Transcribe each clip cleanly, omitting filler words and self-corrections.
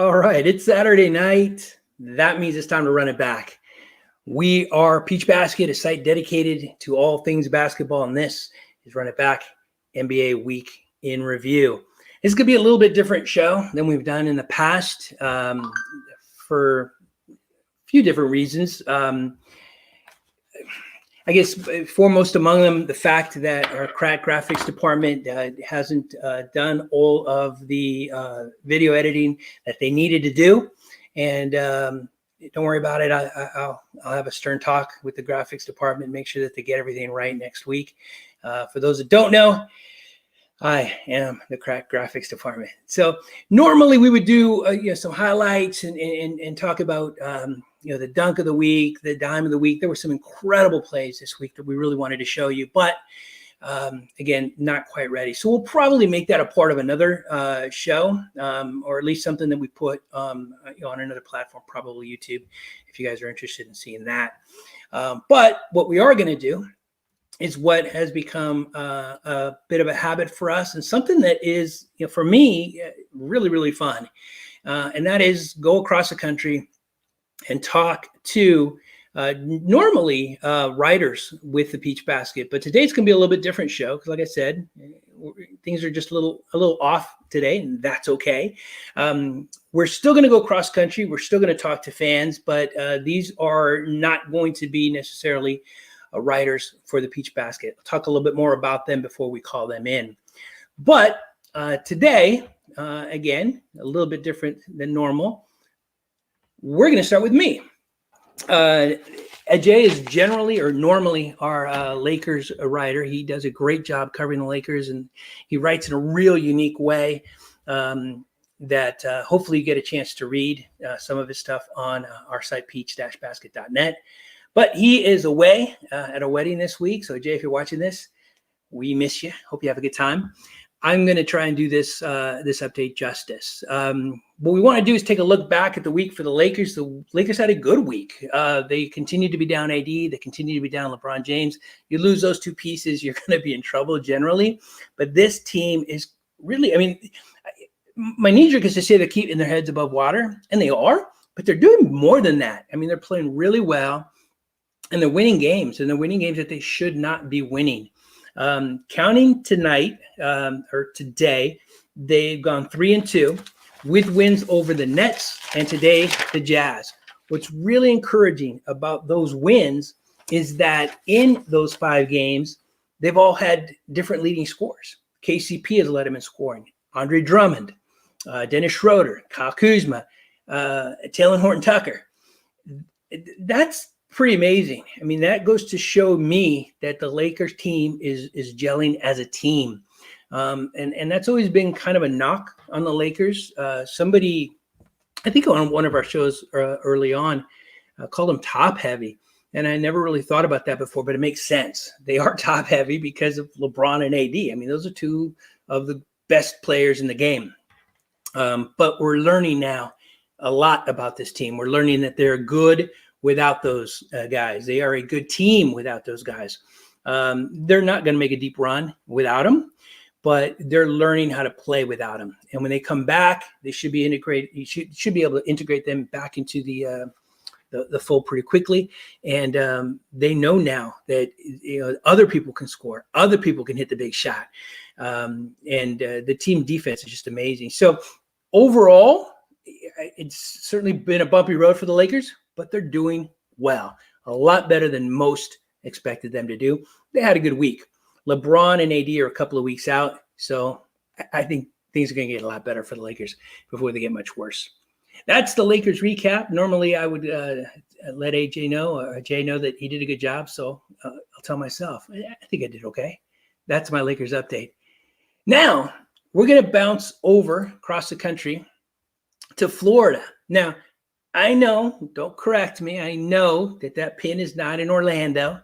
All right, it's Saturday night. That means it's time to run it back. We are Peach Basket, a site dedicated to all things basketball, and this is Run It Back, NBA Week in Review. This could be a little bit different show than we've done in the past for a few different reasons. I guess foremost among them, the fact that our crack graphics department hasn't done all of the video editing that they needed to do. And don't worry about it. I'll have a stern talk with the graphics department, make sure that they get everything right next week. For those that don't know, I am the crack graphics department. So normally we would do some highlights and talk about the dunk of the week, the dime of the week. There were some incredible plays this week that we really wanted to show you, but again, not quite ready. So we'll probably make that a part of another show, or at least something that we put on another platform, probably YouTube, if you guys are interested in seeing that. But what we are going to do is what has become a bit of a habit for us, and something that is, for me, really, really fun. And that is go across the country and talk to normally writers with the Peach Basket. But today's going to be a little bit different show because, like I said, things are just a little off today, and that's okay. We're still going to go cross country. We're still going to talk to fans, but these are not going to be necessarily writers for the Peach Basket. I'll talk a little bit more about them before we call them in. But today, again, a little bit different than normal. We're going to start with me. Ajay is generally or normally our Lakers writer. He does a great job covering the Lakers, and he writes in a real unique way that hopefully you get a chance to read some of his stuff on our site, peach-basket.net. But he is away at a wedding this week. So, Jay, if you're watching this, we miss you. Hope you have a good time. I'm going to try and do this update justice. What we want to do is take a look back at the week for the Lakers. The Lakers had a good week. They continued to be down AD. They continue to be down LeBron James. You lose those two pieces, you're going to be in trouble generally. But this team is really, my knee-jerk is to say they're keeping their heads above water, and they are, but they're doing more than that. They're playing really well. And they're winning games, and they're winning games that they should not be winning. Counting tonight or today, they've gone 3-2 with wins over the Nets and today the Jazz. What's really encouraging about those wins is that in those 5 games, they've all had different leading scorers. KCP has led them in scoring. Andre Drummond, Dennis Schroeder, Kyle Kuzma, Talen Horton-Tucker. That's pretty amazing. That goes to show me that the Lakers team is gelling as a team. And that's always been kind of a knock on the Lakers. Somebody, I think on one of our shows early on, called them top heavy. And I never really thought about that before, but it makes sense. They are top heavy because of LeBron and AD. Those are two of the best players in the game. But we're learning now a lot about this team. We're learning that they're good without those guys. They are a good team without those guys. They're not going to make a deep run without them, but they're learning how to play without them. And when they come back, they should be integrated. You should be able to integrate them back into the fold pretty quickly. And they know now that other people can score, other people can hit the big shot, and the team defense is just amazing. So overall, it's certainly been a bumpy road for the Lakers, but they're doing well, a lot better than most expected them to do. They had a good week. LeBron and AD are a couple of weeks out, so I think things are going to get a lot better for the Lakers before they get much worse. That's the Lakers recap. Normally, I would let Jay know that he did a good job, so I'll tell myself, I think I did okay. That's my Lakers update. Now, we're going to bounce over across the country to Florida. Now, I know, don't correct me, I know that pin is not in Orlando.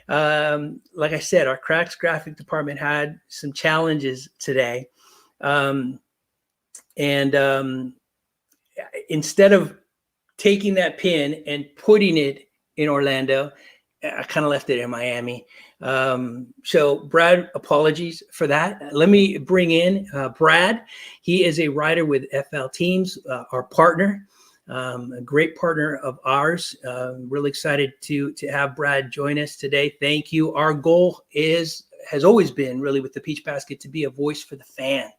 Like I said, our Cracks graphic department had some challenges today. Instead of taking that pin and putting it in Orlando, I kind of left it in Miami. So Brad, apologies for that. Let me bring in Brad. He is a writer with FL Teams, our partner, a great partner of ours. Really excited to have Brad join us today. Thank you. Our goal has always been really with the Peach Basket to be a voice for the fan.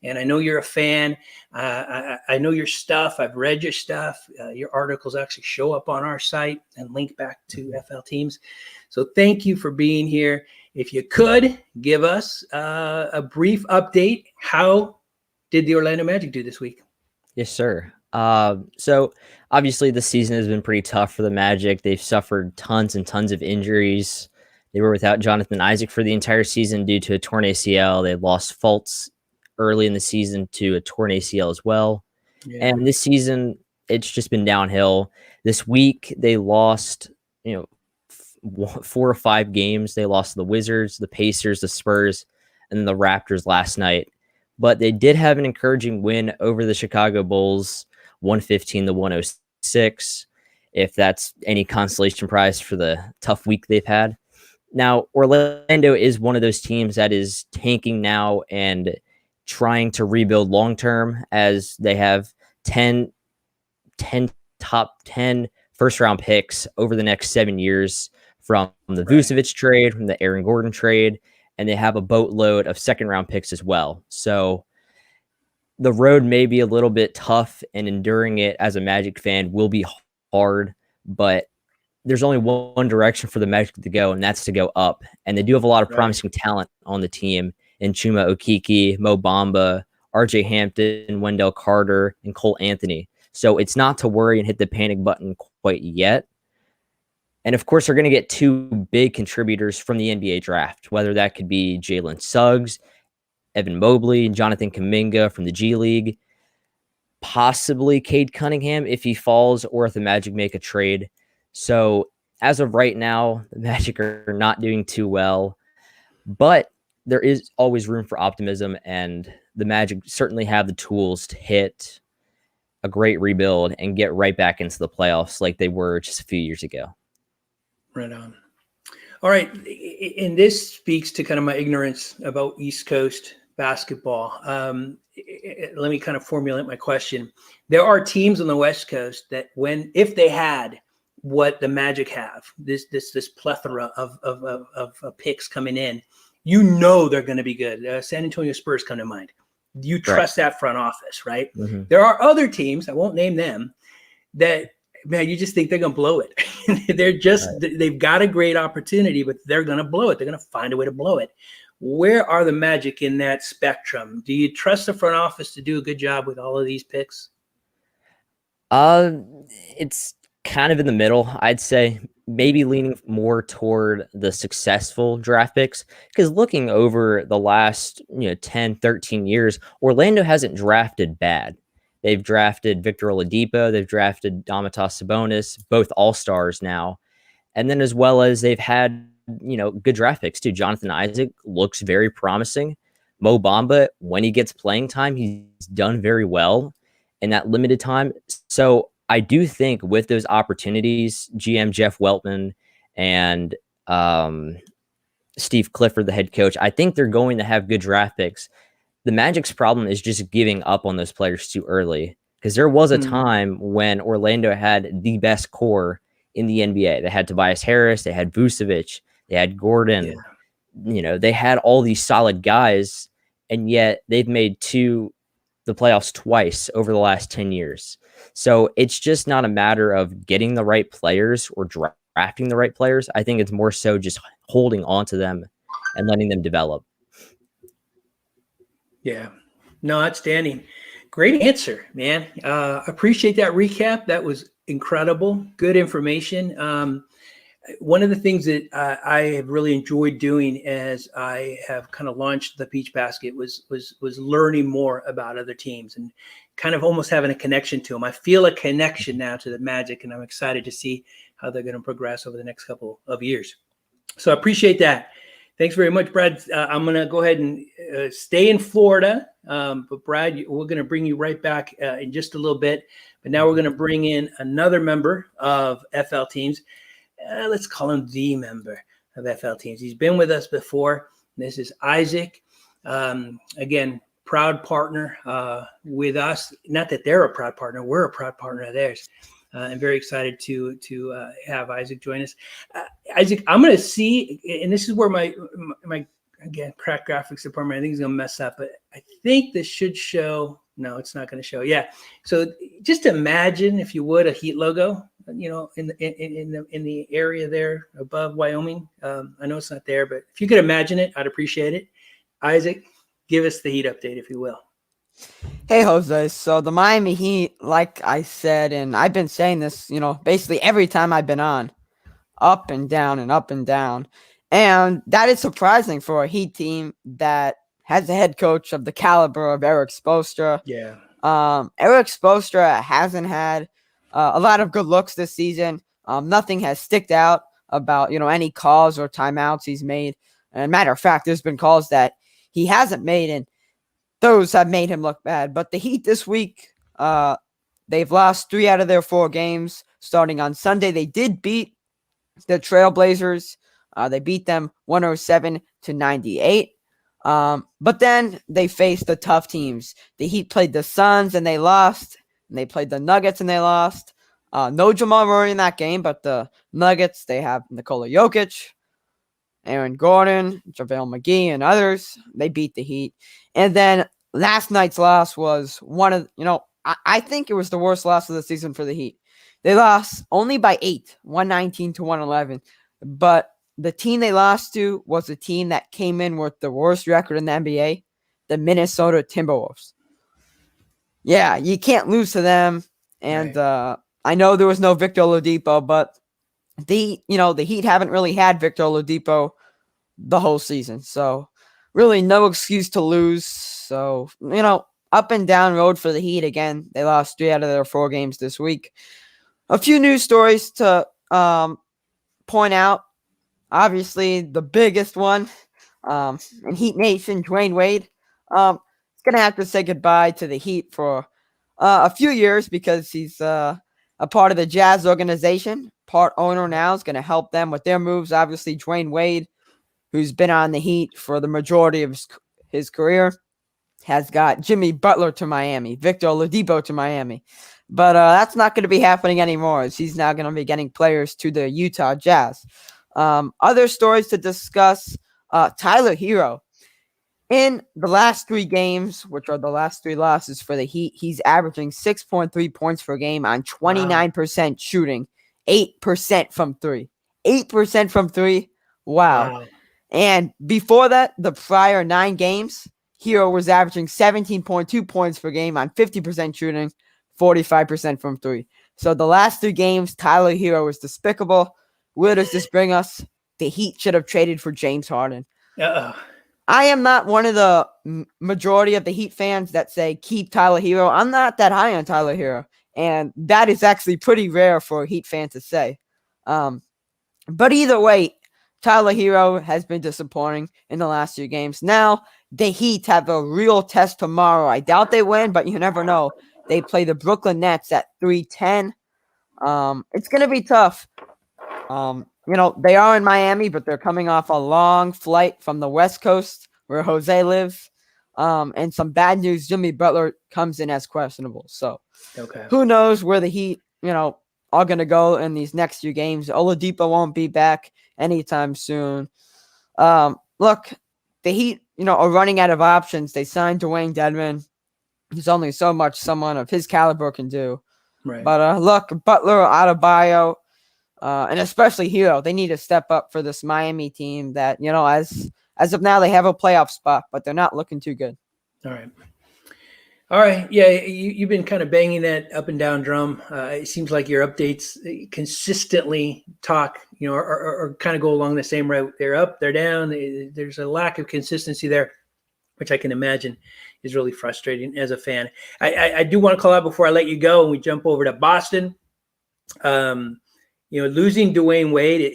And I know you're a fan. I know your stuff. I've read your stuff. Your articles actually show up on our site and link back to FL Teams. So thank you for being here. If you could give us a brief update, how did the Orlando Magic do this week? Yes, sir. So obviously the season has been pretty tough for the Magic. They've suffered tons and tons of injuries. They were without Jonathan Isaac for the entire season due to a torn ACL. They lost Fultz early in the season to a torn ACL as well. Yeah. And this season, it's just been downhill. This week, they lost, 4 or 5 games. They lost to the Wizards, the Pacers, the Spurs, and the Raptors last night. But they did have an encouraging win over the Chicago Bulls, 115-106, if that's any consolation prize for the tough week they've had. Now, Orlando is one of those teams that is tanking now and trying to rebuild long-term, as they have 10 top 10 first-round picks over the next 7 years from the Vucevic trade, from the Aaron Gordon trade, and they have a boatload of second-round picks as well. So the road may be a little bit tough, and enduring it as a Magic fan will be hard, but there's only one direction for the Magic to go, and that's to go up. And they do have a lot of promising talent on the team in Chuma Okeke, Mo Bamba, RJ Hampton, Wendell Carter, and Cole Anthony. So it's not to worry and hit the panic button quite yet. And of course, they're going to get 2 big contributors from the NBA draft, whether that could be Jalen Suggs, Evan Mobley, and Jonathan Kuminga from the G League, possibly Cade Cunningham if he falls, or if the Magic make a trade. So as of right now, the Magic are not doing too well, but there is always room for optimism, and the Magic certainly have the tools to hit a great rebuild and get right back into the playoffs like they were just a few years ago. Right on. All right. And this speaks to kind of my ignorance about East Coast basketball. Let me kind of formulate my question. There are teams on the West Coast that if they had what the Magic have, this plethora of picks coming in, they're going to be good. San Antonio Spurs come to mind. You trust that front office, right? Mm-hmm. There are other teams, I won't name them, that, man, you just think they're going to blow it. They've got a great opportunity, but they're going to blow it. They're going to find a way to blow it. Where are the Magic in that spectrum? Do you trust the front office to do a good job with all of these picks? It's kind of in the middle, I'd say. Maybe leaning more toward the successful draft picks, because looking over the last 10, 13 years, Orlando hasn't drafted bad. They've drafted Victor Oladipo, they've drafted Domantas Sabonis, both all-stars now. And then as well as they've had, good draft picks too. Jonathan Isaac looks very promising. Mo Bamba, when he gets playing time, he's done very well in that limited time. So I do think with those opportunities, GM Jeff Weltman and Steve Clifford, the head coach, I think they're going to have good draft picks. The Magic's problem is just giving up on those players too early, because there was a time when Orlando had the best core in the NBA. They had Tobias Harris, they had Vucevic, they had Gordon. Yeah. They had all these solid guys, and yet they've made the playoffs twice over the last 10 years. So it's just not a matter of getting the right players or drafting the right players. I think it's more so just holding on to them and letting them develop. Yeah. No, outstanding. Great answer, man. Appreciate that recap. That was incredible. Good information. One of the things that I have really enjoyed doing as I have kind of launched the Peach Basket was learning more about other teams and kind of almost having a connection to them. I feel a connection now to the Magic, and I'm excited to see how they're going to progress over the next couple of years. So I appreciate that. Thanks very much, Brad. I'm going to go ahead and stay in Florida. But Brad, we're going to bring you right back in just a little bit. But now we're going to bring in another member of FL Teams. Let's call him the member. of FL teams. He's been with us before. This is Isaac. Again, proud partner with us. Not that they're a proud partner. We're a proud partner of theirs. I'm very excited to have Isaac join us. Isaac, I'm going to see, and this is where my again, crack graphics department, I think is going to mess up, but I think this should show. No, it's not going to show. Yeah. So just imagine, if you would, a Heat logo, in the area there above Wyoming. I know it's not there, but if you could imagine it, I'd appreciate it. Isaac, give us the Heat update, if you will. Hey, Jose. So the Miami Heat, like I said, and I've been saying this, basically every time I've been on, up and down and up and down. And that is surprising for a Heat team that has a head coach of the caliber of Eric Spoelstra. Yeah. Eric Spoelstra hasn't had a lot of good looks this season. Nothing has sticked out about, any calls or timeouts he's made. And matter of fact, there's been calls that he hasn't made, and those have made him look bad. But the Heat this week, they've lost 3 out of their 4 games. Starting on Sunday, they did beat the Trailblazers. They beat them 107-98. But then they faced the tough teams. The Heat played the Suns and they lost. And they played the Nuggets and they lost. No Jamal Murray in that game, but the Nuggets, they have Nikola Jokic, Aaron Gordon, JaVale McGee, and others. They beat the Heat. And then last night's loss was one of, I think it was the worst loss of the season for the Heat. They lost only by 8, 119-111. But the team they lost to was a team that came in with the worst record in the NBA, the Minnesota Timberwolves. Yeah, you can't lose to them. And right. I know there was no Victor Oladipo, but the Heat haven't really had Victor Oladipo the whole season. So really no excuse to lose. So, up and down road for the Heat again. They lost 3 out of their 4 games this week. A few news stories to point out. Obviously, the biggest one in Heat Nation, Dwayne Wade, is going to have to say goodbye to the Heat for a few years because he's a part of the Jazz organization, part owner now, is going to help them with their moves. Obviously, Dwayne Wade, who's been on the Heat for the majority of his career, has got Jimmy Butler to Miami, Victor Oladipo to Miami. But that's not going to be happening anymore, as he's now going to be getting players to the Utah Jazz. Other stories to discuss, Tyler Hero. In the last 3 games, which are the last 3 losses for the Heat, he's averaging 6.3 points per game on 29% shooting, 8% from 3. 8% from 3. Wow. And before that, the prior 9 games, Hero was averaging 17.2 points per game on 50% shooting, 45% from 3. So the last 3 games, Tyler Hero is despicable. Where does this bring us? The Heat should have traded for James Harden. I am not one of the majority of the Heat fans that say keep Tyler Hero. I'm not that high on Tyler Hero, and that is actually pretty rare for a Heat fan to say. But either way, Tyler Hero has been disappointing in the last 2 games. Now, the Heat have a real test tomorrow. I doubt they win, but you never know. They play the Brooklyn Nets at 3:10. It's going to be tough. They are in Miami, but they're coming off a long flight from the West Coast where Jose lives. And some bad news, Jimmy Butler comes in as questionable. So who knows where the Heat, are going to go in these next few games. Oladipo won't be back anytime soon. Look, the Heat, are running out of options. They signed Dwayne Dedmon. There's only so much someone of his caliber can do. Right. But look, Butler, Adebayo, and especially Hero, they need to step up for this Miami team that, as of now, they have a playoff spot, but they're not looking too good. All right. Yeah, you've been kind of banging that up and down drum. It seems like your updates consistently talk, or kind of go along the same route. They're up, they're down. There's a lack of consistency there, which I can imagine is really frustrating as a fan. I do want to call out before I let you go and we jump over to Boston. Losing Dwayne Wade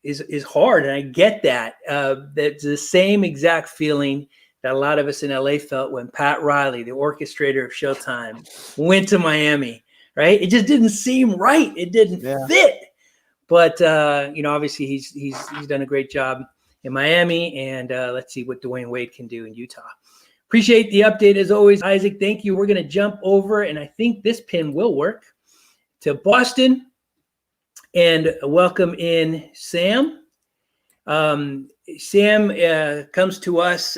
is hard, and I get that. That's the same exact feeling that a lot of us in LA felt when Pat Riley, the orchestrator of Showtime, went to Miami, right? It just didn't seem right. It didn't fit. but obviously he's done a great job in Miami, and let's see what Dwayne Wade can do in Utah. Appreciate the update as always, Isaac. Thank you. We're going to jump over, and I think this pin will work, to Boston and welcome in Sam. Sam comes to us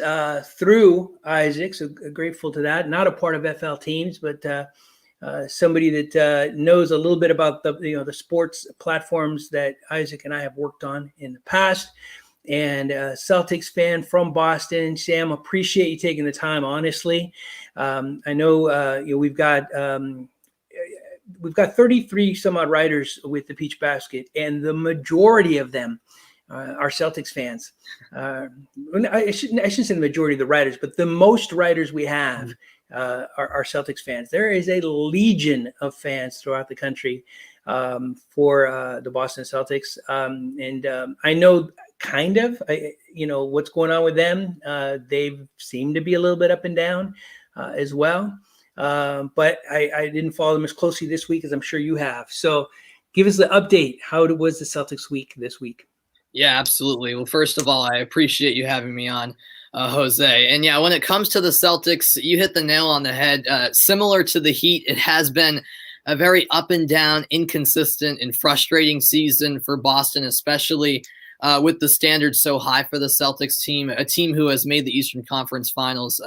through Isaac, so grateful to that. Not a part of FL Teams, but somebody that knows a little bit about the sports platforms that Isaac and I have worked on in the past. And Celtics fan from Boston. Sam, appreciate you taking the time, honestly. I know we've got 33 some odd writers with the Peach Basket, and the majority of them are Celtics fans. I shouldn't say the majority of the writers, but the most writers we have are Celtics fans. There is a legion of fans throughout the country for the Boston Celtics. And I know kind of, what's going on with them. They seem to be a little bit up and down as well. But I didn't follow them as closely this week as I'm sure you have. So give us the update. How was the Celtics week this week? Yeah, absolutely. Well, first of all, I appreciate you having me on, Jose. And yeah, when it comes to the Celtics, you hit the nail on the head. Similar to the Heat, it has been a very up and down, inconsistent, and frustrating season for Boston, especially with the standards so high for the Celtics team, a team who has made the Eastern Conference Finals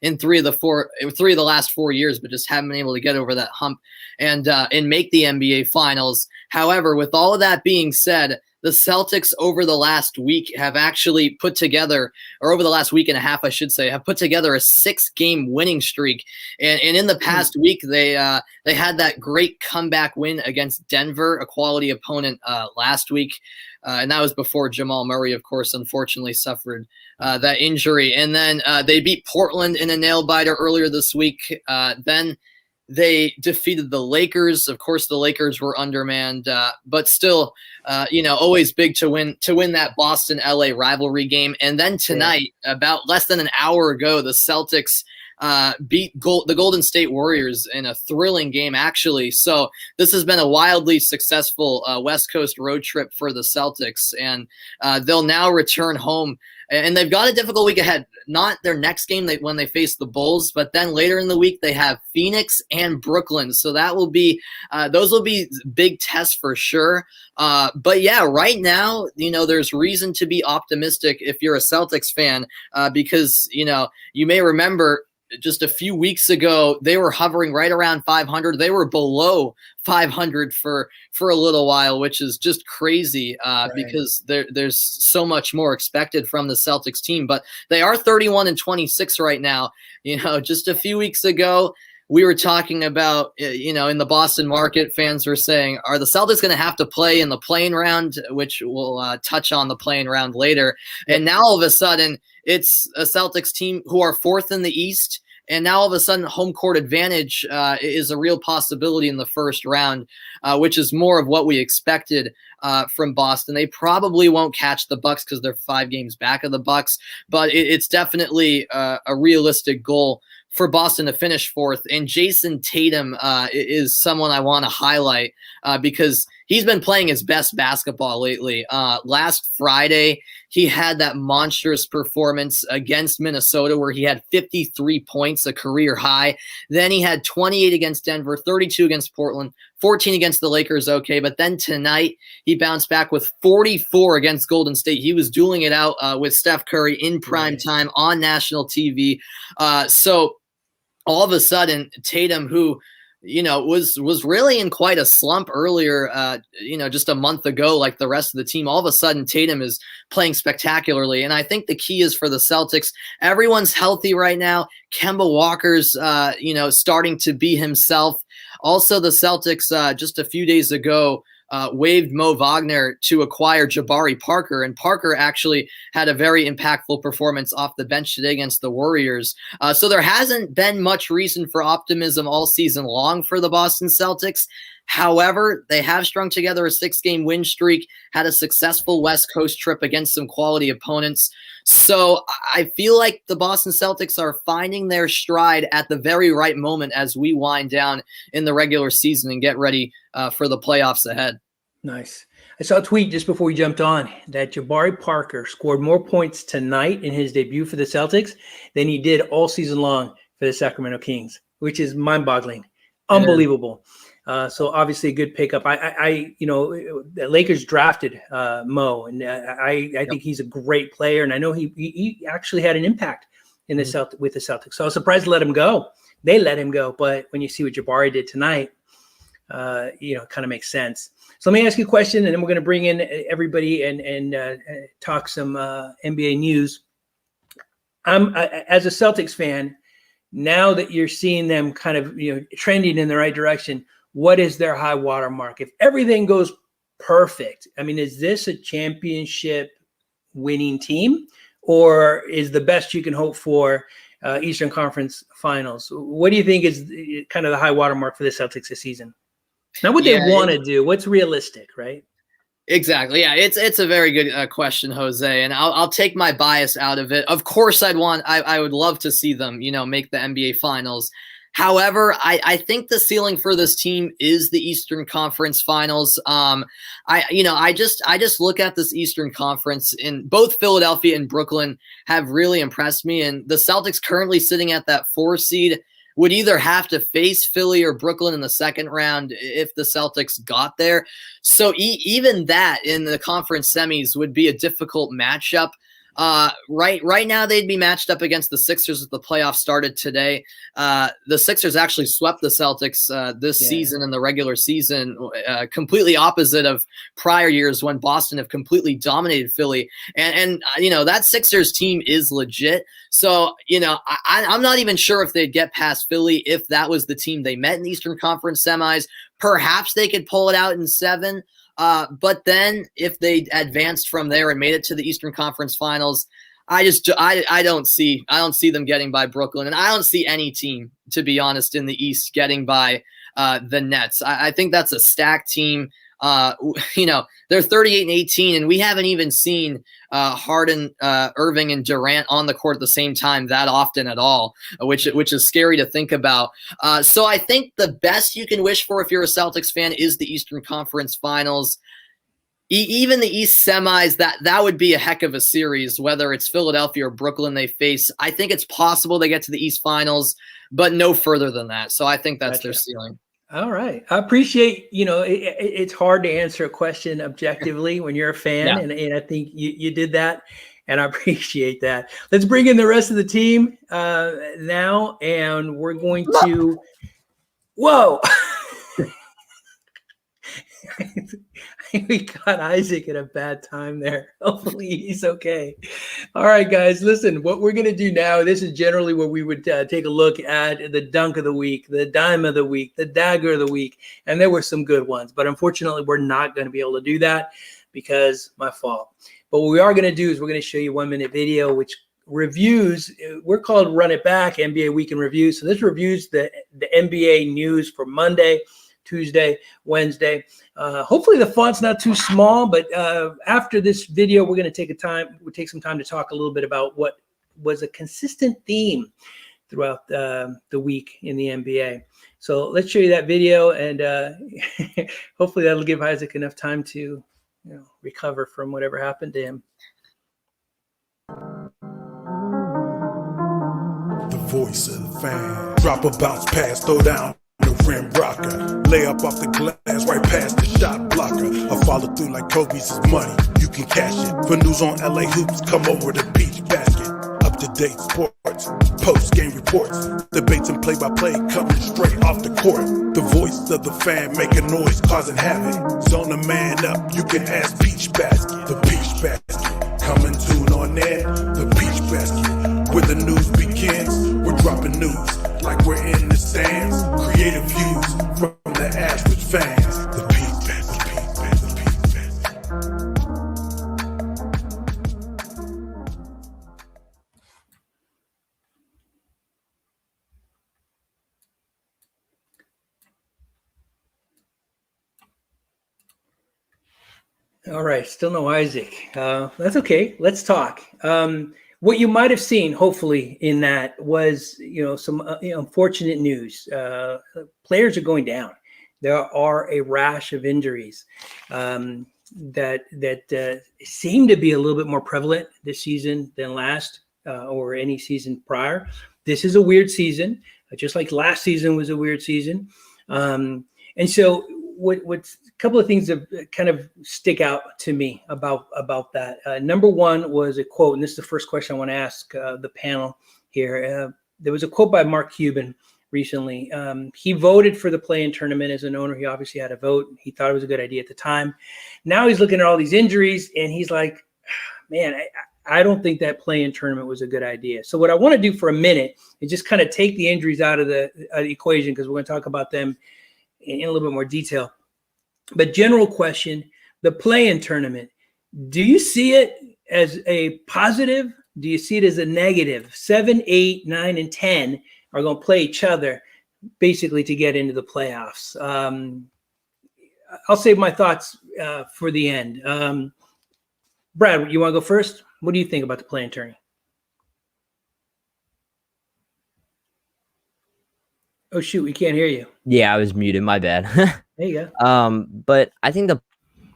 in three of the last 4 years, but just haven't been able to get over that hump and make the NBA Finals. However, with all of that being said, the Celtics over the last week have actually put together, or over the last week and a half, I should say, have put together a 6-game winning streak. And in the past week, they had that great comeback win against Denver, a quality opponent last week. And that was before Jamal Murray, of course, unfortunately suffered that injury. And then they beat Portland in a nail-biter earlier this week. Then they defeated the Lakers. Of course, the Lakers were undermanned, but still, always big to win that Boston-LA rivalry game. And then tonight, about less than an hour ago, the Celtics beat the Golden State Warriors in a thrilling game, actually. So this has been a wildly successful West Coast road trip for the Celtics, and they'll now return home. And they've got a difficult week ahead. Not their next game when they face the Bulls, but then later in the week they have Phoenix and Brooklyn. So that will be those will be big tests for sure. But yeah, right now, there's reason to be optimistic if you're a Celtics fan, because you may remember just a few weeks ago they were hovering right around 500. They were below 500 for a little while, which is just crazy because there's so much more expected from the Celtics team. But they are 31-26 right now. Just a few weeks ago, we were talking about, in the Boston market, fans were saying, are the Celtics going to have to play in the play-in round, which we'll touch on the play-in round later. And now all of a sudden, it's a Celtics team who are fourth in the East. And now all of a sudden, home court advantage is a real possibility in the first round, which is more of what we expected from Boston. They probably won't catch the Bucks because they're 5 games back of the Bucks, but it's definitely a realistic goal for Boston to finish fourth. And Jason Tatum is someone I want to highlight because he's been playing his best basketball lately. Last Friday, he had that monstrous performance against Minnesota where he had 53 points, a career high. Then he had 28 against Denver, 32 against Portland, 14 against the Lakers, okay. But then tonight, he bounced back with 44 against Golden State. He was dueling it out with Steph Curry in prime time on national TV. So all of a sudden, Tatum, who was really in quite a slump earlier, just a month ago, like the rest of the team. All of a sudden, Tatum is playing spectacularly. And I think the key is for the Celtics, everyone's healthy right now. Kemba Walker's, starting to be himself. Also, the Celtics, just a few days ago, waived Mo Wagner to acquire Jabari Parker, and Parker actually had a very impactful performance off the bench today against the Warriors. So there hasn't been much reason for optimism all season long for the Boston Celtics. However, they have strung together a 6-game win streak, had a successful West Coast trip against some quality opponents. So I feel like the Boston Celtics are finding their stride at the very right moment as we wind down in the regular season and get ready for the playoffs ahead. Nice. I saw a tweet just before we jumped on that Jabari Parker scored more points tonight in his debut for the Celtics than he did all season long for the Sacramento Kings, which is mind-boggling, unbelievable. So obviously a good pickup. The Lakers drafted Mo, and I think he's a great player, and I know he actually had an impact in the with the Celtics. So I was surprised to let him go. They let him go, but when you see what Jabari did tonight, it kind of makes sense. So let me ask you a question, and then we're going to bring in everybody and talk some NBA news. As a Celtics fan, now that you're seeing them kind of trending in the right direction, what is their high water mark? If everything goes perfect, I mean, is this a championship winning team, or is the best you can hope for Eastern Conference Finals? What do you think is kind of the high water mark for the Celtics this season? Not what they want to do. What's realistic, right? Exactly. Yeah, it's a very good question, Jose, and I'll take my bias out of it. Of course, I would love to see them, make the NBA Finals. However, I think the ceiling for this team is the Eastern Conference Finals. I just look at this Eastern Conference, and both Philadelphia and Brooklyn have really impressed me, and the Celtics currently sitting at that 4 seed would either have to face Philly or Brooklyn in the second round if the Celtics got there. So even that in the conference semis would be a difficult matchup. Right now they'd be matched up against the Sixers as the playoffs started today. The Sixers actually swept the Celtics this season in the regular season, completely opposite of prior years when Boston have completely dominated Philly. And that Sixers team is legit. So, I'm not even sure if they'd get past Philly if that was the team they met in the Eastern Conference semis. Perhaps they could pull it out in 7. But then if they advanced from there and made it to the Eastern Conference Finals, I don't see them getting by Brooklyn, and I don't see any team, to be honest, in the East getting by the Nets. I think that's a stacked team. They're 38-18, and we haven't even seen Harden, Irving, and Durant on the court at the same time that often at all, which is scary to think about. So I think the best you can wish for if you're a Celtics fan is the Eastern Conference Finals. Even the East semis, that would be a heck of a series, whether it's Philadelphia or Brooklyn they face. I think it's possible they get to the East Finals, but no further than that. So I think that's their ceiling. All right. I appreciate, it's hard to answer a question objectively when you're a fan. And I think you did that, and I appreciate that. Let's bring in the rest of the team now, and we're going to, whoa. We got Isaac at a bad time there. Hopefully he's okay. All right, guys, listen, what we're going to do now, this is generally where we would take a look at the dunk of the week, the dime of the week, the dagger of the week, and there were some good ones. But unfortunately, we're not going to be able to do that because my fault. But what we are going to do is we're going to show you a 1-minute video, which reviews, we're called Run It Back, NBA Week in Review. So this reviews the NBA news for Monday, Tuesday, Wednesday. Hopefully the font's not too small, but after this video, we're going to take some time to talk a little bit about what was a consistent theme throughout the week in the NBA. So let's show you that video, and hopefully that'll give Isaac enough time to recover from whatever happened to him. The voice of the fan. Drop a bounce pass, throw down the rim rocker, lay up off the glass right past the shot blocker. I follow through like Kobe's is money, you can cash it. For news on LA hoops, come over to Beach Basket. Up to date sports, post game reports, debates and play by play coming straight off the court. The voice of the fan making noise, causing havoc. Zone a man up, you can ask Beach Basket. The Beach Basket, come and tune on in. The Beach Basket, where the news begins. We're dropping news like we're in the stands. Creative views from the average fans. The Beach Basket, the Beach Basket, the Beach Basket. All right, still no Isaac. That's okay. Let's talk. What you might have seen, hopefully, in that was, some unfortunate news. Players are going down. There are a rash of injuries. that seem to be a little bit more prevalent this season than last or any season prior. This is a weird season, just like last season was a weird season. And so what's a couple of things that kind of stick out to me about that. Number one was a quote, and this is the first question I want to ask the panel here. There was a quote by Mark Cuban recently. He voted for the play-in tournament as an owner. He obviously had a vote. He thought it was a good idea at the time. Now he's looking at all these injuries, and he's like, man, I don't think that play-in tournament was a good idea. So what I want to do for a minute is just kind of take the injuries out of the equation, because we're going to talk about them in a little bit more detail. But general question, the play-in tournament, do you see it as a positive? Do you see it as a negative? 7, 8, 9, and 10 are going to play each other basically to get into the playoffs. I'll save my thoughts for the end. Brad, you want to go first? What do you think about the play-in tourney? Oh, shoot, we can't hear you. Yeah, I was muted. My bad. There you go. But I think the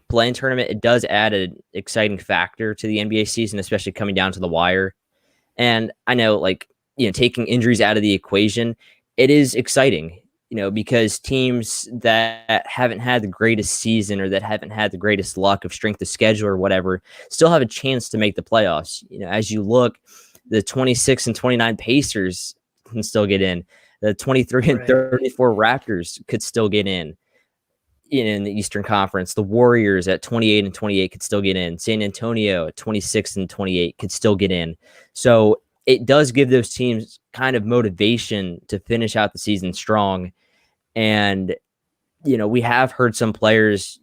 play-in tournament, it does add an exciting factor to the NBA season, especially coming down to the wire. And I know, taking injuries out of the equation, it is exciting, because teams that haven't had the greatest season or that haven't had the greatest luck of strength of schedule or whatever still have a chance to make the playoffs. As you look, the 26 and 29 Pacers can still get in. The 23 and 34 Raptors could still get in the Eastern Conference. The Warriors at 28 and 28 could still get in. San Antonio at 26 and 28 could still get in. So it does give those teams kind of motivation to finish out the season strong. And, we have heard some players,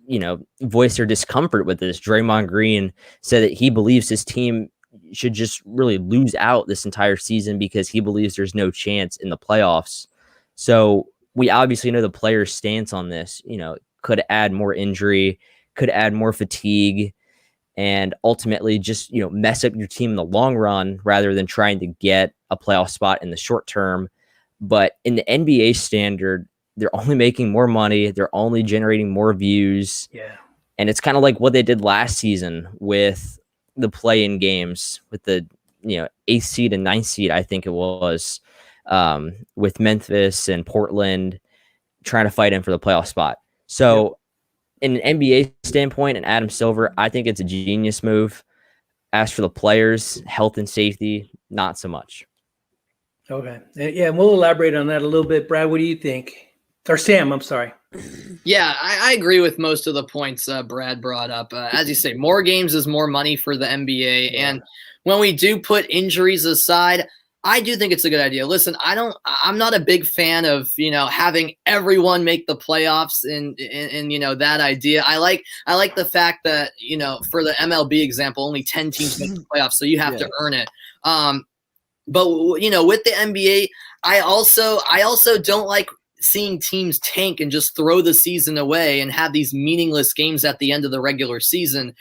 voice their discomfort with this. Draymond Green said that he believes his team should just really lose out this entire season because he believes there's no chance in the playoffs. So we obviously know the player's stance on this, could add more injury, could add more fatigue, and ultimately just, mess up your team in the long run rather than trying to get a playoff spot in the short term. But in the NBA standard, they're only making more money. They're only generating more views. Yeah. And it's kind of like what they did last season with the play-in games with the, 8th seed and 9th seed, I think it was, with Memphis and Portland trying to fight in for the playoff spot. So in an NBA standpoint, and Adam Silver, I think it's a genius move. As for the players, health and safety, not so much. Okay. Yeah, and we'll elaborate on that a little bit. Brad, what do you think? Or Sam, I'm sorry. Yeah, I agree with most of the points Brad brought up. As you say, more games is more money for the NBA. Yeah. And when we do put injuries aside, I do think it's a good idea. Listen, I'm not a big fan of, having everyone make the playoffs and that idea. I like the fact that, for the MLB example, only 10 teams make the playoffs, so you have to earn it. But with the NBA, I also don't like seeing teams tank and just throw the season away and have these meaningless games at the end of the regular season.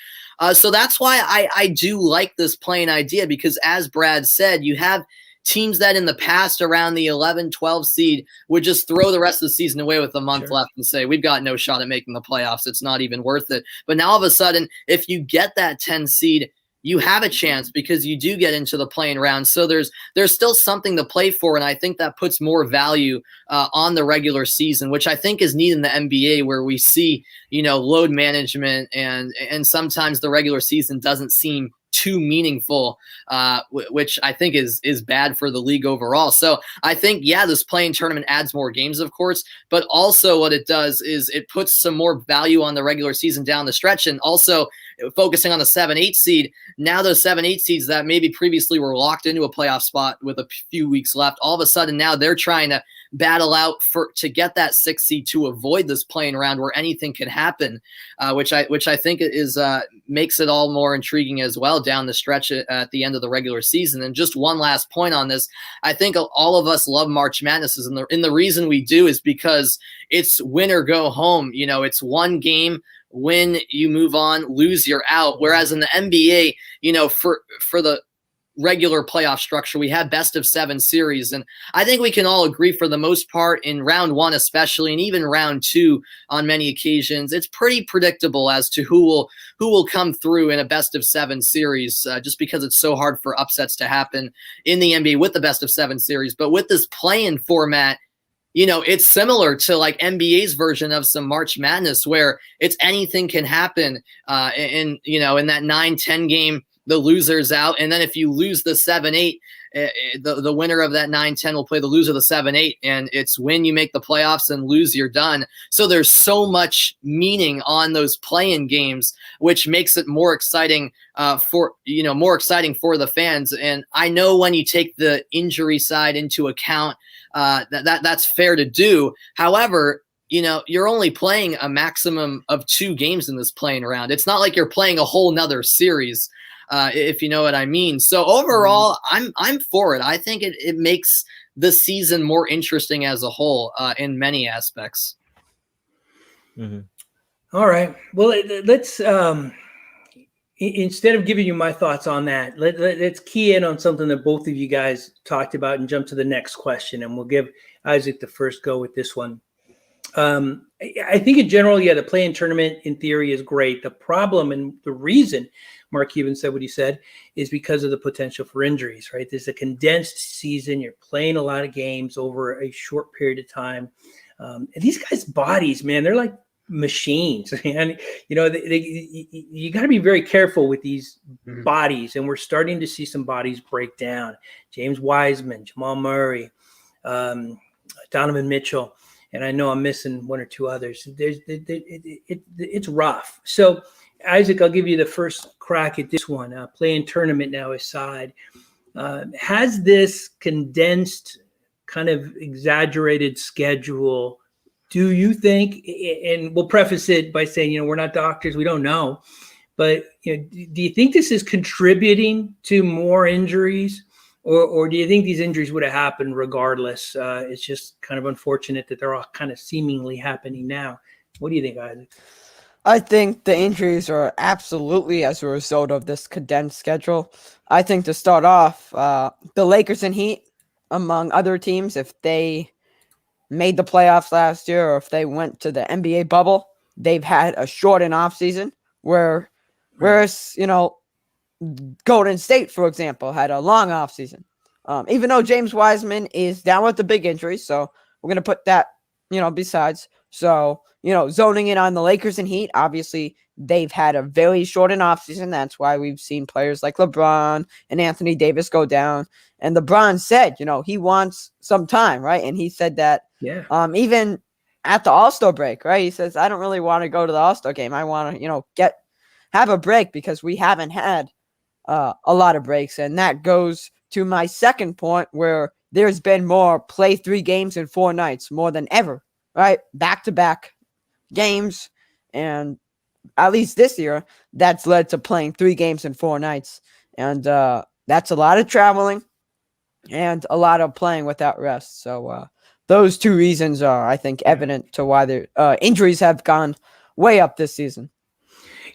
So that's why I do like this play-in idea, because as Brad said, you have teams that in the past around the 11, 12 seed would just throw the rest of the season away with a month left and say, we've got no shot at making the playoffs. It's not even worth it. But now all of a sudden, if you get that 10 seed, you have a chance because you do get into the play-in round. So there's still something to play for, and I think that puts more value on the regular season, which I think is needed in the NBA, where we see, load management and sometimes the regular season doesn't seem too meaningful, which I think is bad for the league overall. So I think, this play-in tournament adds more games, of course, but also what it does is it puts some more value on the regular season down the stretch. And also focusing on the 7-8 seed, now those 7-8 seeds that maybe previously were locked into a playoff spot with a few weeks left, all of a sudden now they're trying to battle out to get that 6 seed to avoid this play-in round where anything can happen, which I think is makes it all more intriguing as well down the stretch at the end of the regular season. And just one last point on this, I think all of us love March Madness, and the reason we do is because it's win or go home. It's one game. Win, you move on. Lose, you're out. Whereas in the NBA, for the regular playoff structure. We have best of 7 series. And I think we can all agree for the most part in round 1, especially, and even round 2 on many occasions, it's pretty predictable as to who will come through in a best of 7 series, just because it's so hard for upsets to happen in the NBA with the best of 7 series. But with this play-in format, it's similar to like NBA's version of some March Madness, where it's anything can happen in that 9-10 game. The loser's out. And then if you lose the 7-8, the winner of that 9-10 will play the loser of the 7-8. And it's when you make the playoffs and lose, you're done. So there's so much meaning on those play-in games, which makes it more exciting for the fans. And I know when you take the injury side into account, that's fair to do. However, you're only playing a maximum of 2 games in this play-in round. It's not like you're playing a whole nother series. If you know what I mean. So overall, I'm for it. I think it makes the season more interesting as a whole in many aspects. Mm-hmm. All right. Well, let's instead of giving you my thoughts on that, let's key in on something that both of you guys talked about and jump to the next question. And we'll give Isaac the first go with this one. I think in general, the play-in tournament in theory is great. The problem and the reason Mark Cuban said what he said is because of the potential for injuries, right? There's a condensed season. You're playing a lot of games over a short period of time. And these guys' bodies, man, they're like machines. And, you got to be very careful with these bodies. And we're starting to see some bodies break down. James Wiseman, Jamal Murray, Donovan Mitchell. And I know I'm missing 1 or 2 others. It's rough. So, Isaac, I'll give you the first crack at this one. Play-in tournament now aside. Has this condensed, kind of exaggerated schedule, do you think, and we'll preface it by saying, we're not doctors, we don't know, but do you think this is contributing to more injuries? Or do you think these injuries would have happened regardless? It's just kind of unfortunate that they're all kind of seemingly happening now. What do you think, Isaac? I think the injuries are absolutely as a result of this condensed schedule. I think to start off, the Lakers and Heat, among other teams, if they made the playoffs last year or if they went to the NBA bubble, they've had a shortened offseason whereas, Golden State, for example, had a long offseason. Even though James Wiseman is down with the big injury, so we're going to put that, besides. So, zoning in on the Lakers and Heat, obviously they've had a very shortened offseason. That's why we've seen players like LeBron and Anthony Davis go down. And LeBron said, he wants some time, right? And he said that even at the All-Star break, right? He says, I don't really want to go to the All-Star game. I want to, have a break because we haven't had a lot of breaks. And that goes to my second point, where there's been more play 3 games in 4 nights more than ever, right? Back-to-back games. And at least this year, that's led to playing 3 games in 4 nights. And that's a lot of traveling and a lot of playing without rest. So those 2 reasons are, I think, evident to why the injuries have gone way up this season.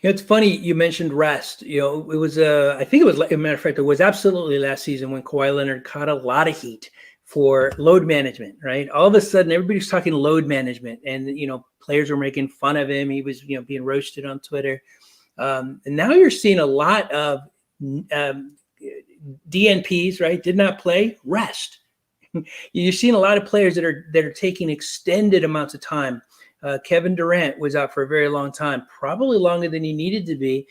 It's funny you mentioned rest. It was I think it was, as a matter of fact, it was absolutely last season when Kawhi Leonard caught a lot of heat for load management, right? All of a sudden, everybody's talking load management, and players were making fun of him. He was being roasted on Twitter, and now you're seeing a lot of DNPs, right? Did not play, rest. You're seeing a lot of players that are taking extended amounts of time. Kevin Durant was out for a very long time, probably longer than he needed to be,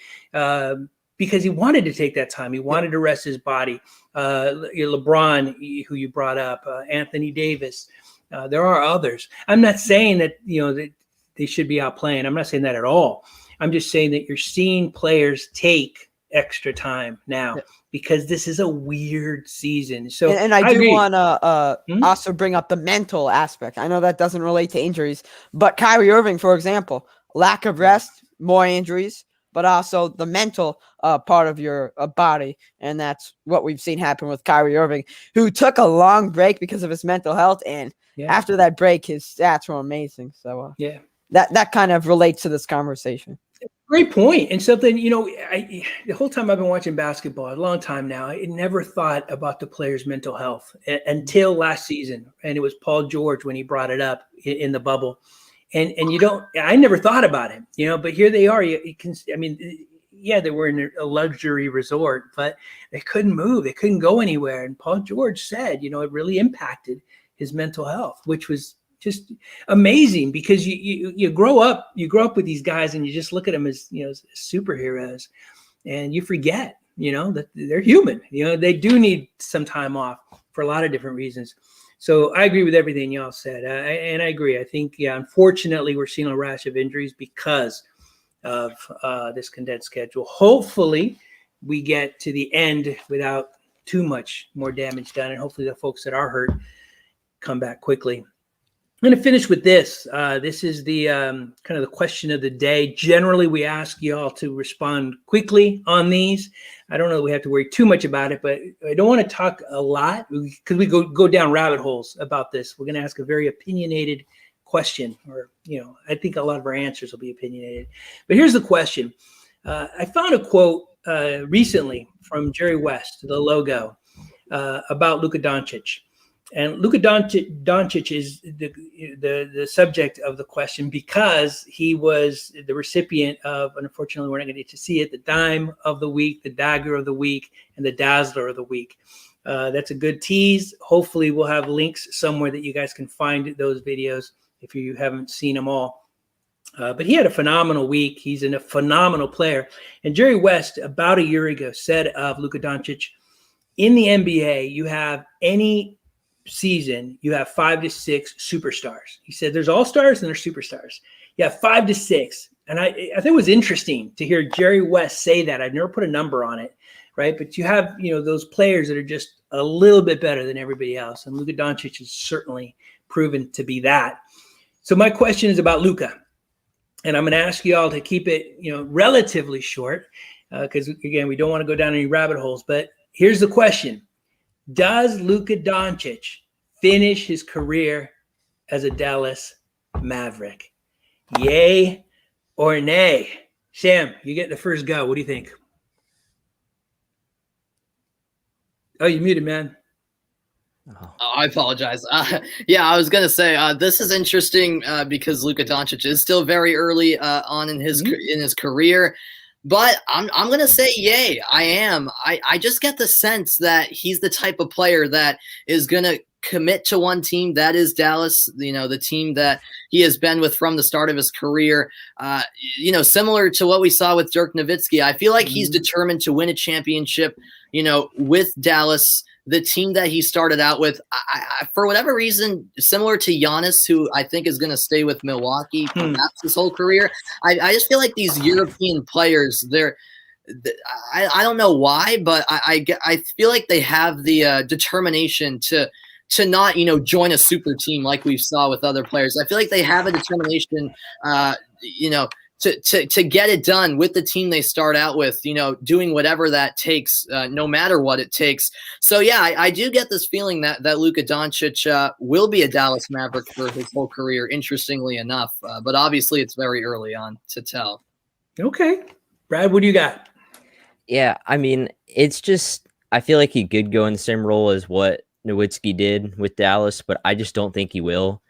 because he wanted to take that time. He wanted to rest his body. LeBron, who you brought up, Anthony Davis. There are others. I'm not saying that that they should be out playing. I'm not saying that at all. I'm just saying that you're seeing players take extra time now because this is a weird season. So, and I do want to also bring up the mental aspect. I know that doesn't relate to injuries, but Kyrie Irving, for example, lack of rest, more injuries, but also the mental part of your body. And that's what we've seen happen with Kyrie Irving, who took a long break because of his mental health. And after that break, his stats were amazing. So that kind of relates to this conversation. Great point. And something, the whole time I've been watching basketball, a long time now, I never thought about the player's mental health until last season. And it was Paul George when he brought it up in the bubble. And I never thought about it, but here they are. You can, yeah, they were in a luxury resort, but they couldn't move. They couldn't go anywhere. And Paul George said, it really impacted his mental health, which was just amazing, because you grow up with these guys and you just look at them as superheroes, and you forget that they're human. They do need some time off for a lot of different reasons. So I agree with everything y'all said, and I agree. I think unfortunately we're seeing a rash of injuries because of this condensed schedule. Hopefully we get to the end without too much more damage done, and hopefully the folks that are hurt come back quickly. I'm going to finish with this. This is the kind of the question of the day. Generally, we ask y'all to respond quickly on these. I don't know that we have to worry too much about it, but I don't want to talk a lot because we go down rabbit holes about this. We're going to ask a very opinionated question, or, I think a lot of our answers will be opinionated. But here's the question. I found a quote recently from Jerry West, the logo, about Luka Doncic. And Luka Doncic is the subject of the question because he was the recipient of, unfortunately, we're not going to get to see it, the Dime of the Week, the Dagger of the Week, and the Dazzler of the Week. That's a good tease. Hopefully, we'll have links somewhere that you guys can find those videos if you haven't seen them all. But he had a phenomenal week. He's a phenomenal player. And Jerry West, about a year ago, said of Luka Doncic, in the NBA, you have any season, you have 5 to 6 superstars. He said there's all-stars and there's superstars. You have 5 to 6. And I think it was interesting to hear Jerry West say that. I've never put a number on it, right? But you have, those players that are just a little bit better than everybody else. And Luka Doncic is certainly proven to be that. So my question is about Luka. And I'm going to ask you all to keep it, relatively short, because, again, we don't want to go down any rabbit holes. But here's the question. Does Luka Doncic finish his career as a Dallas Maverick? Yay or nay? Sam, you get the first go. What do you think? Oh, you muted, man. Oh, I apologize. I was going to say this is interesting because Luka Doncic is still very early on in his career. But I'm going to say yay. I am. I just get the sense that he's the type of player that is going to commit to one team, that is Dallas, the team that he has been with from the start of his career. Similar to what we saw with Dirk Nowitzki, I feel like he's determined to win a championship, with Dallas, the team that he started out with. I, for whatever reason, similar to Giannis, who I think is going to stay with Milwaukee perhaps his whole career. I just feel like these European players, I don't know why, but I feel like they have the determination to not, join a super team like we saw with other players. I feel like they have a determination, to get it done with the team they start out with, doing whatever that takes, no matter what it takes. So, yeah, I do get this feeling that Luka Doncic will be a Dallas Maverick for his whole career, interestingly enough. But obviously it's very early on to tell. Okay. Brad, what do you got? Yeah, it's just, I feel like he could go in the same role as what Nowitzki did with Dallas, but I just don't think he will.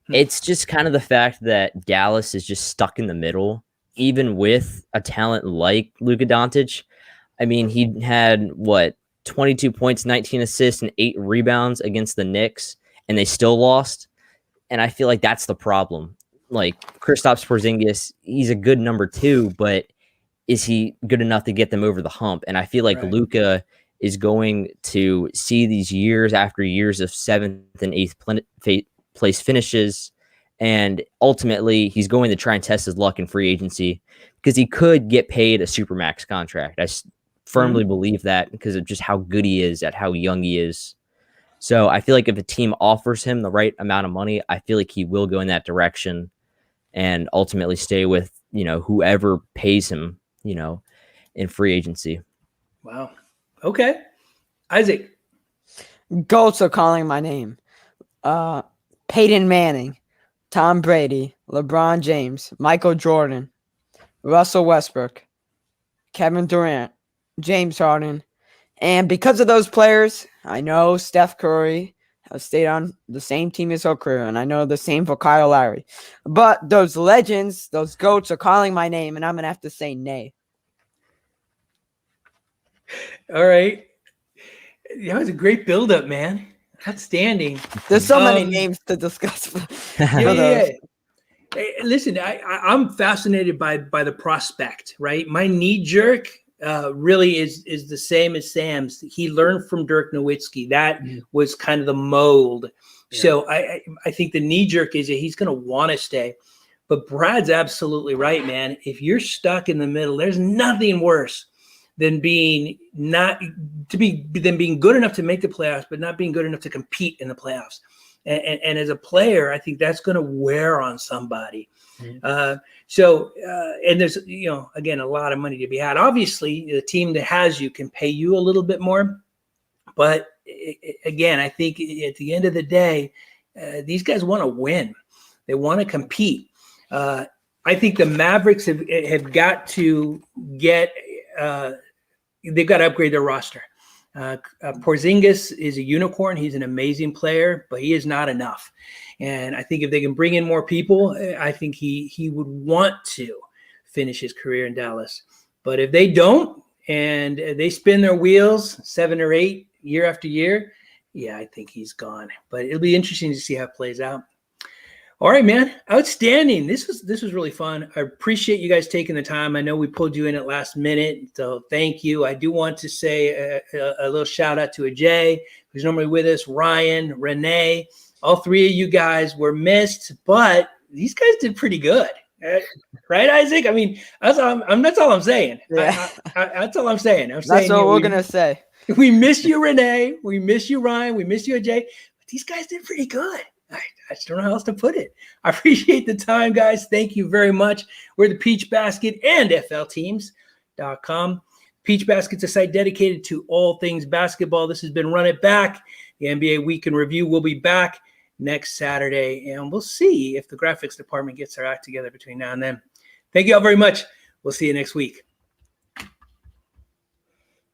It's just kind of the fact that Dallas is just stuck in the middle, even with a talent like Luka Doncic. He had 22 points, 19 assists, and 8 rebounds against the Knicks, and they still lost. And I feel like that's the problem. Like Kristaps Porzingis, he's a good number 2, but is he good enough to get them over the hump? And I feel like Luka is going to see these years after years of 7th and 8th place finishes, and ultimately he's going to try and test his luck in free agency because he could get paid a supermax contract. I firmly believe that because of just how good he is at how young he is. So I feel like if a team offers him the right amount of money, I feel like he will go in that direction and ultimately stay with, whoever pays him, in free agency. Wow. Okay. Isaac. Goats are calling my name. Peyton Manning, Tom Brady, LeBron James, Michael Jordan, Russell Westbrook, Kevin Durant, James Harden. And because of those players, I know Steph Curry has stayed on the same team his whole career, and I know the same for Kyle Lowry. But those legends, those GOATs are calling my name, and I'm going to have to say nay. All right. That was a great build-up, man. Outstanding. There's so many names to discuss. Yeah. Hey, listen, I'm fascinated by the prospect, right? My knee jerk really is the same as Sam's. He learned from Dirk Nowitzki. That was kind of the mold. Yeah. So I think the knee jerk is that he's going to want to stay. But Brad's absolutely right, man. If you're stuck in the middle, there's nothing worse than being good enough to make the playoffs, but not being good enough to compete in the playoffs. And as a player, I think that's going to wear on somebody. And there's, again, a lot of money to be had. Obviously, the team that has you can pay you a little bit more. But again, I think at the end of the day, these guys want to win. They want to compete. I think the Mavericks have got to get they've got to upgrade their roster. Porzingis is a unicorn. He's an amazing player, but he is not enough. And I think if they can bring in more people, I think he would want to finish his career in Dallas. But if they don't, and they spin their wheels 7 or 8 year after year, yeah, I think he's gone. But it'll be interesting to see how it plays out. All right, man. Outstanding. This was really fun. I appreciate you guys taking the time. I know we pulled you in at last minute, so thank you. I do want to say a little shout out to Ajay, who's normally with us, Ryan, Renee. All three of you guys were missed, but these guys did pretty good. Right, Isaac? I mean, that's all I'm saying. Yeah. That's all I'm saying. That's what we're going to say. We miss you, Renee. We miss you, Ryan. We miss you, Ajay. But these guys did pretty good. I just don't know how else to put it. I appreciate the time, guys. Thank you very much. We're the Peach Basket and FLTeams.com. Peach Basket's a site dedicated to all things basketball. This has been Run It Back. The NBA Week in Review will be back next Saturday, and we'll see if the graphics department gets their act together between now and then. Thank you all very much. We'll see you next week.